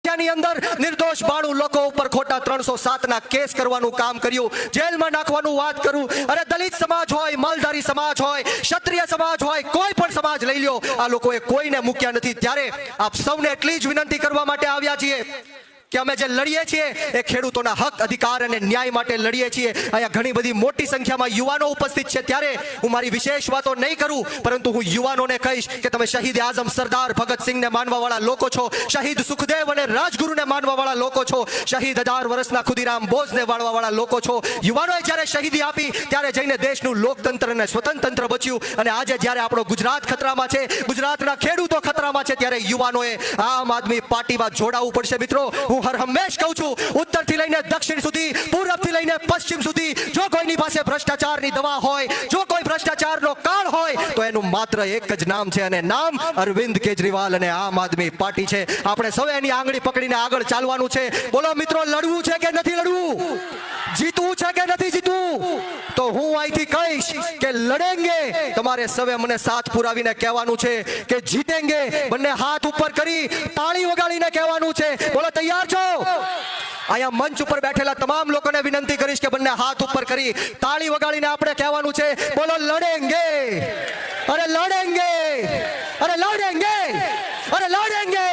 અઠવાડિયાની અંદર નિર્દોષ 92 લોકો ઉપર ખોટા 307ના કેસ કરવાનું કામ કર્યું, જેલમાં નાખવાનું વાત કરું. અરે દલિત સમાજ હોય, માલધારી સમાજ હોય, ક્ષત્રિય સમાજ હોય, કોઈ પણ સમાજ લઈ લ્યો, આ લોકોએ કોઈને મૂક્યા નથી. ત્યારે આપ સૌને એટલી જ વિનંતી કરવા માટે આવ્યા છીએ કે અમે જે લડીએ છીએ એ ખેડૂતોના હક, અધિકાર અને ન્યાય માટે લડીએ છીએ. અહીંયા ઘણી બધી મોટી સંખ્યામાં યુવાનો ઉપસ્થિત છે, ત્યારે હું મારી વિશેષ વાતો નહીં કરું, પરંતુ હું યુવાનોને કહીશ કે તમે શહીદ આઝમ સરદાર ભગતસિંહને માનવાવાળા લોકો છો, શહીદ સુખદેવ અને રાજગુરુને માનવાવાળા લોકો છો, શહીદ 1000 વર્ષના ખુદીરામ બોઝને માનવાવાળા લોકો છો. યુવાનોએ જ્યારે શહીદી આપી ત્યારે જઈને દેશનું લોકતંત્ર અને સ્વતંત્ર બચ્યું. અને આજે જ્યારે આપણો ગુજરાત ખતરામાં છે, ગુજરાતના ખેડૂતો ખતરામાં છે, ત્યારે યુવાનોએ આમ આદમી પાર્ટીમાં જોડાવવું પડશે. મિત્રો, હું હર હંમેશ કહું છું, ઉત્તરથી લઈને દક્ષિણ સુધી, પૂર્વથી લઈને પશ્ચિમ સુધી, જો કોઈની પાસે ભ્રષ્ટાચારની દવા હોય, જો કોઈ ભ્રષ્ટાચારનો કાળ હોય, તો એનું માત્ર એક જ નામ છે, અને નામ અરવિંદ કેજરીવાલ અને આમ આદમી પાર્ટી છે. આપણે સૌ એની આંગળી પકડીને આગળ ચાલવાનું છે. બોલો મિત્રો, લડવું છે કે નથી લડવું? જીતવું છે કે નથી જીતવું? તો હું અહીંથી કહીશ કે લડેંગે. તમારે સૌએ મને સાથ પુરાવીને કહેવાનું છે કે જીતેંગે. બંને હાથ ઉપર કરી તાળી વગાડીને કહેવાનું છે. બોલો, તૈયાર છો? અહીંયા મંચ ઉપર બેઠેલા તમામ લોકોને વિનંતી કરીશ કે બંને હાથ ઉપર કરી તાળી વગાડીને આપણે કહેવાનું છે, બોલો લડેંગે, અરે લડેંગે, અરે લડેંગે, અરે લડેંગે.